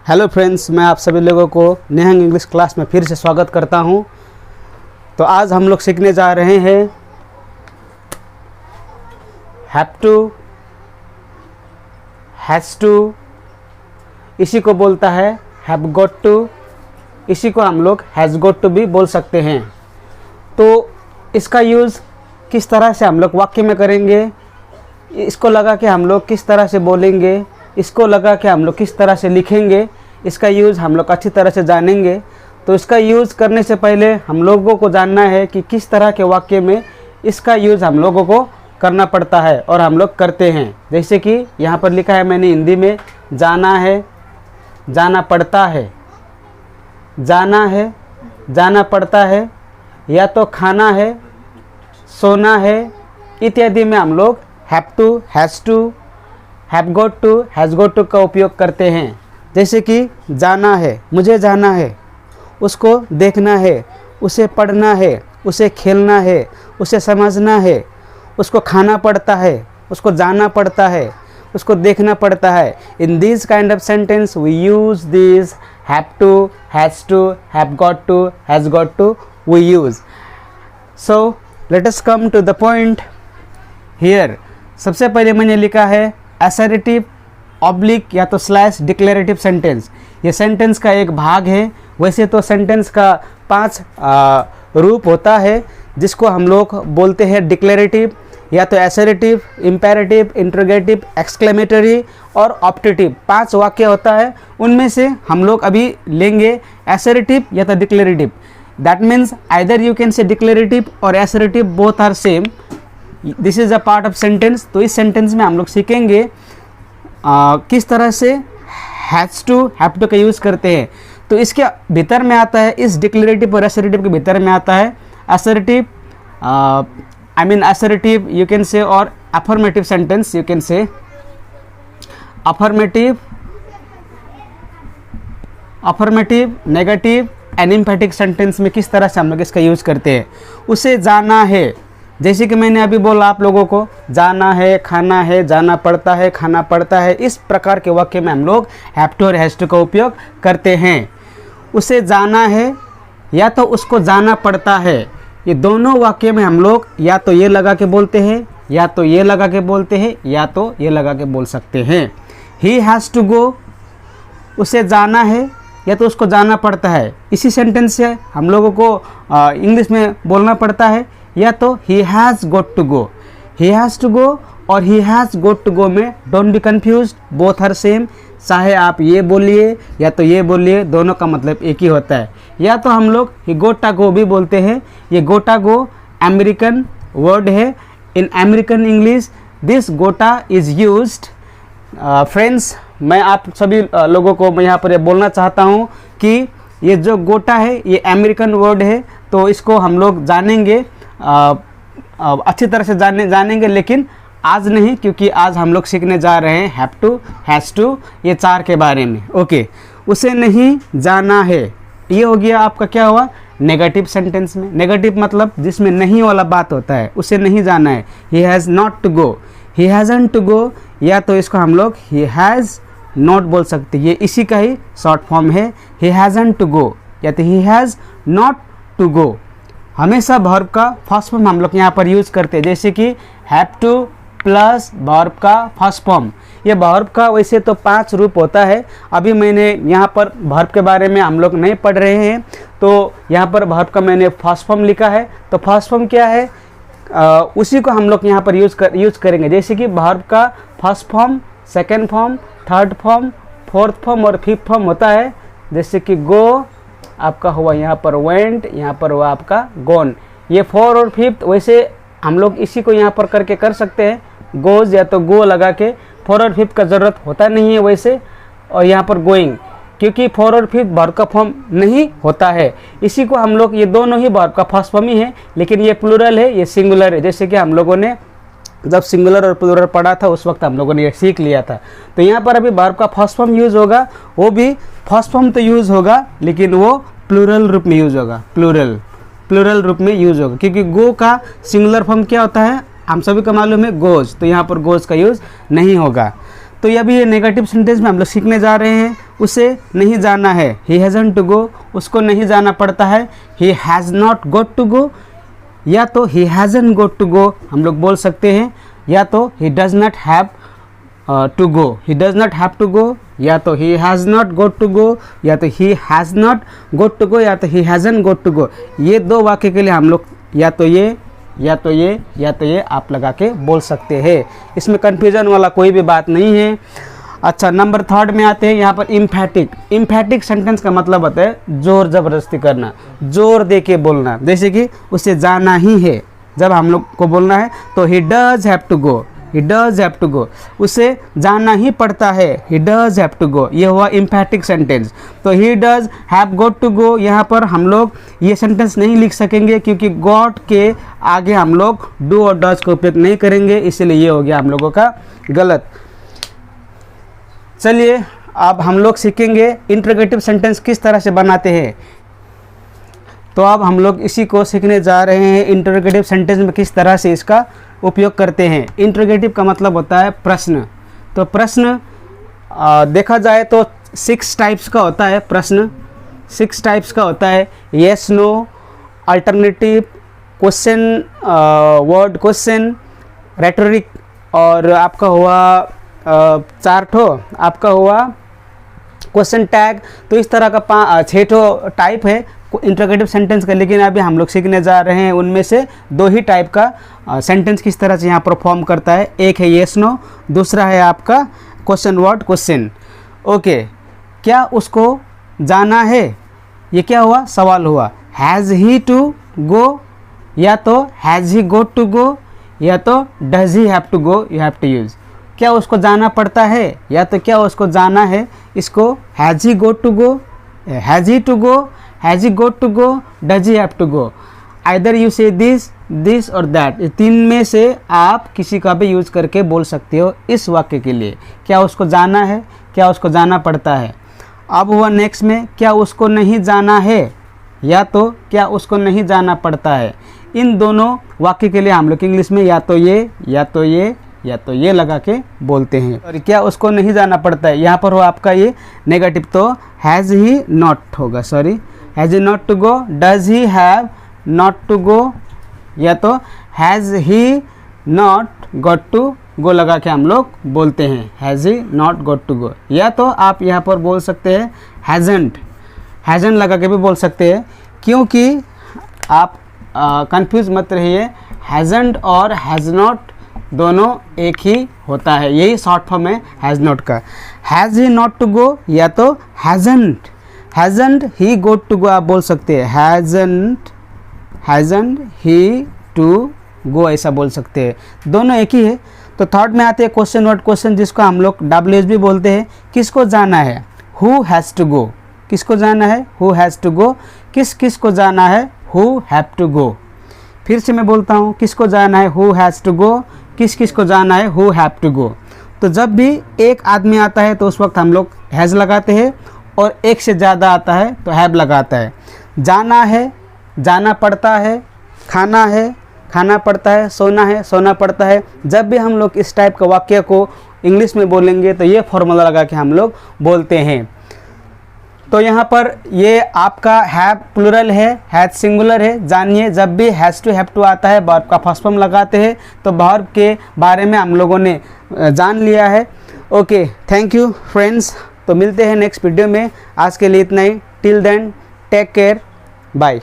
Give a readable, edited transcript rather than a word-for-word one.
Hello friends, मैं आप सभी लोगों को निहंग इंग्लिश क्लास में फिर से स्वागत करता हूं। तो आज हम लोग सीखने जा रहे हैं हैव टू, हैज़ टू, इसी को बोलता है हैव गॉट टू, इसी को हम लोग हैज़ गॉट टू भी बोल सकते हैं। तो इसका यूज़ किस तरह से हम लोग वाक्य में करेंगे, इसको लगा के हम लोग किस तरह से बोलेंगे, इसको लगा के हम लोग किस तरह से लिखेंगे, इसका यूज़ हम लोग अच्छी तरह से जानेंगे। तो इसका यूज़ करने से पहले हम लोगों को जानना है कि किस तरह के वाक्य में इसका यूज़ हम लोगों को करना पड़ता है और हम लोग करते हैं। जैसे कि यहाँ पर लिखा है मैंने हिंदी में, जाना है, जाना पड़ता है, जाना है, जाना पड़ता है, या तो खाना है, सोना है, इत्यादि में हम लोग have to, has to, have got to, has got to का उपयोग करते हैं। जैसे कि जाना है, मुझे जाना है, उसको देखना है, उसे पढ़ना है, उसे खेलना है, उसे समझना है, उसको खाना पड़ता है, उसको जाना पड़ता है, उसको देखना पड़ता है। In this kind of sentence we use this have to, has to, have got to, has got to we use. So let us come to the point here. सबसे पहले मैंने लिखा है असर्टिव ऑब्लिक या तो स्लैश डिक्लेरेटिव सेंटेंस। ये sentence का एक भाग है। वैसे तो सेंटेंस का 5 रूप होता है जिसको हम लोग बोलते हैं डिक्लेरेटिव, या तो असर्टिव, इंपेरेटिव, इंट्रोगेटिव, एक्सक्लेमेटरी और ऑप्टेटिव। 5 वाक्य होता है, उनमें से हम लोग अभी लेंगे असर्टिव या तो declarative. That means either you can say declarative और assertive, both are same. This is a part of sentence. तो इस सेंटेंस में हम लोग सीखेंगे किस तरह से हैज़ टू, हैव टू का यूज़ करते हैं। तो इसके भीतर में आता है, इस डिक्लेरेटिव और असर्टिव के भीतर में आता है assertive, I mean assertive you can say, और affirmative sentence you can say. Affirmative, negative and emphatic sentence में किस तरह से हम लोग इसका यूज़ करते हैं। उसे जाना है, जैसे कि मैंने अभी बोला आप लोगों को, जाना है, खाना है, जाना पड़ता है, खाना पड़ता है। इस प्रकार के वाक्य में हम लोग हैव टू और हैज़ टू का उपयोग करते हैं। उसे जाना है या तो उसको जाना पड़ता है, ये दोनों वाक्य में हम लोग या तो ये लगा के बोलते हैं, या तो ये लगा के बोलते हैं, या तो ये लगा के बोल सकते हैं। ही हैज़ टू गो, उसे जाना है या तो उसको जाना पड़ता है। इसी सेंटेंस से हम लोगों को इंग्लिश में बोलना पड़ता है, या तो he has got to go. He has to go और he has got to go में don't be confuse, both are same. चाहे आप ये बोलिए या तो ये बोलिए, दोनों का मतलब एक ही होता है। या तो हम लोग ही गोटा गो भी बोलते हैं। ये गोटा गो अमेरिकन वर्ड है। इन अमेरिकन इंग्लिश दिस गोटा इज़ यूज्ड। फ्रेंड्स, मैं आप सभी लोगों को मैं यहाँ पर ये बोलना चाहता हूँ कि ये जो गोटा है ये अमेरिकन वर्ड है। तो इसको हम लोग जानेंगे, अच्छी तरह से जानेंगे, लेकिन आज नहीं, क्योंकि आज हम लोग सीखने जा रहे हैं हैव टू, हैज़ टू, ये 4 के बारे में। ओके, उसे नहीं जाना है, ये हो गया आपका क्या हुआ नेगेटिव सेंटेंस में। नेगेटिव मतलब जिसमें नहीं वाला बात होता है, उसे नहीं जाना है। He has not to go, he hasn't to go, या तो इसको हम लोग ही हैज़ नॉट बोल सकते, ये इसी का ही शॉर्ट फॉर्म है। ही हैज़न्ट टू गो या तो he has not to go. हमेशा वर्ब का फर्स्ट फॉर्म हम लोग यहाँ पर यूज़ करते हैं, जैसे कि हैव टू प्लस वर्ब का फर्स्ट फॉर्म। ये वर्ब का वैसे तो 5 रूप होता है। अभी मैंने यहाँ पर वर्ब के बारे में हम लोग नहीं पढ़ रहे हैं, तो यहाँ पर वर्ब का मैंने फर्स्ट फॉर्म लिखा है। तो फर्स्ट फॉर्म क्या है, उसी को हम लोग यहाँ पर यूज़ करेंगे। जैसे कि वर्ब का first form, second form, third form, fourth form और फिफ्थ फॉर्म होता है। जैसे कि गो आपका हुआ यहाँ पर वेंट, यहाँ पर हुआ आपका गॉन। ये 4 और 5 वैसे हम लोग इसी को यहाँ पर करके कर सकते हैं, गोज या तो गो लगा के। 4 और 5 का ज़रूरत होता नहीं है वैसे, और यहाँ पर गोइंग, क्योंकि 4 और 5 वर्ब का फॉर्म नहीं होता है। इसी को हम लोग, ये दोनों ही वर्ब का फर्स्ट फॉर्म ही है, लेकिन ये प्लूरल है, ये सिंगुलर है। जैसे कि हम लोगों ने जब सिंगुलर और प्लूरल पढ़ा था उस वक्त हम लोगों ने ये सीख लिया था। तो यहाँ पर अभी वर्ब का फर्स्ट फॉर्म यूज़ होगा, वो भी फर्स्ट फॉर्म तो यूज़ होगा, लेकिन वो प्लूरल रूप में यूज़ होगा। प्लूरल रूप में यूज़ होगा, क्योंकि गो का सिंगुलर फॉर्म क्या होता है हम सभी को मालूम है, गोज। तो यहाँ पर गोज का यूज़ नहीं होगा। तो ये अभी ये नेगेटिव सेंटेंस में हम लोग सीखने जा रहे हैं। उसे नहीं जाना है, ही हैज़न्ट टू गो, उसको नहीं जाना पड़ता है, he has not got to go, या तो ही हैज़न्ट गोट टू गो हम लोग बोल सकते हैं, या तो he does not have to go, he does not have to go, या तो he has not got to go, या तो he has not got to go, या तो ही हैज़न्ट गोट टू गो। ये दो वाक्य के लिए हम लोग या तो ये या तो ये या तो ये आप लगा के बोल सकते हैं। इसमें कन्फ्यूजन वाला कोई भी बात नहीं है। अच्छा, नंबर 3 में आते हैं। यहाँ पर इम्फैटिक। इम्फैटिक सेंटेंस का मतलब होता है जोर ज़बरदस्ती करना, जोर दे के बोलना। जैसे कि उसे जाना ही है, जब हम लोग को बोलना है तो he does have to go, he does have to go, उसे जाना ही पड़ता है, he does have to go. ये हुआ इम्फैटिक सेंटेंस। तो he does have got to go, यहाँ पर हम लोग ये सेंटेंस नहीं लिख सकेंगे क्योंकि गॉट के आगे हम लोग डू और डज का उपयोग नहीं करेंगे, इसलिए ये हो गया हम लोगों का गलत। चलिए अब हम लोग सीखेंगे इंटरोगेटिव सेंटेंस किस तरह से बनाते हैं। तो अब हम लोग इसी को सीखने जा रहे हैं, इंटरोगेटिव सेंटेंस में किस तरह से इसका उपयोग करते हैं। इंटरोगेटिव का मतलब होता है प्रश्न। तो प्रश्न देखा जाए तो 6 टाइप्स का होता है प्रश्न, 6 टाइप्स का होता है। Yes, no, alternative, question, word question, rhetoric, और आपका हुआ 4 ठो आपका हुआ क्वेश्चन टैग। तो इस तरह का 6 ठो टाइप है इंटरोगेटिव सेंटेंस का, लेकिन अभी हम लोग सीखने जा रहे हैं उनमें से 2 ही टाइप का सेंटेंस किस तरह से यहाँ परफॉर्म करता है। एक है येस नो, दूसरा है आपका क्वेश्चन वर्ड क्वेश्चन। ओके, क्या उसको जाना है, ये क्या हुआ, सवाल हुआ। हैज़ ही टू गो, या तो has he got to go, या तो does he have to go, you have to use. क्या उसको जाना पड़ता है, या तो क्या उसको जाना है, इसको has he got to go, has he to go, has he got to go, does he have to go. Either you say this और दैट, ये 3 में से आप किसी का भी यूज़ करके बोल सकते हो इस वाक्य के लिए। क्या उसको जाना है, क्या उसको जाना पड़ता है। अब हुआ नेक्स्ट में, क्या उसको नहीं जाना है, या तो क्या उसको नहीं जाना पड़ता है। इन दोनों वाक्य के लिए हम लोग इंग्लिश में या तो ये या तो ये या तो ये लगा के बोलते हैं। और क्या उसको नहीं जाना पड़ता है, यहाँ पर हो आपका ये नेगेटिव, तो हैज़ ही नॉट होगा, sorry, has he not to go, does he have not to go, या तो has he not got to go लगा के हम लोग बोलते हैं, has he not got to go. या तो आप यहाँ पर बोल सकते हैं हैज़न्ट, हैज़न्ट लगा के भी बोल सकते हैं, क्योंकि आप कंफ्यूज मत रहिए, हैज़न्ट और हैज़ नॉट दोनों एक ही होता है, यही शॉर्ट फॉर्म है हैज़ नॉट का। Has he not to go, या तो हैज़न्ट, हैज़न्ट ही गोट टू गो आप बोल सकते हैं, हैज़न्ट ही टू गो ऐसा बोल सकते हैं, दोनों एक ही है। तो थर्ड में आते हैं क्वेश्चन वर्ड क्वेश्चन, जिसको हम लोग WH भी बोलते हैं। किसको जाना है, हु हैज़ टू गो, किसको जाना है, हु हैज़ टू गो। किस किस को जाना है, हु हैव टू गो। फिर से मैं बोलता हूँ, किसको जाना है, हु हैज़ टू गो, किस किस को जाना है, हु हैव टू गो। तो जब भी एक आदमी आता है तो उस वक्त हम लोग हैज़ लगाते हैं, और एक से ज़्यादा आता है तो हैव लगाता है। जाना है, जाना पड़ता है, खाना पड़ता है, सोना पड़ता है। जब भी हम लोग इस टाइप का वाक्य को इंग्लिश में बोलेंगे तो ये फॉर्मूला लगा के हम लोग बोलते हैं। तो यहाँ पर ये आपका हैव प्लूरल है, हैज सिंगुलर है। जानिए, जब भी हैज़ टू हैव टू आता है वर्ब का फर्स्ट फॉर्म लगाते हैं, तो वर्ब के बारे में हम लोगों ने जान लिया है। Okay, thank you friends. तो मिलते हैं नेक्स्ट वीडियो में, आज के लिए इतना ही। Till then take care, bye.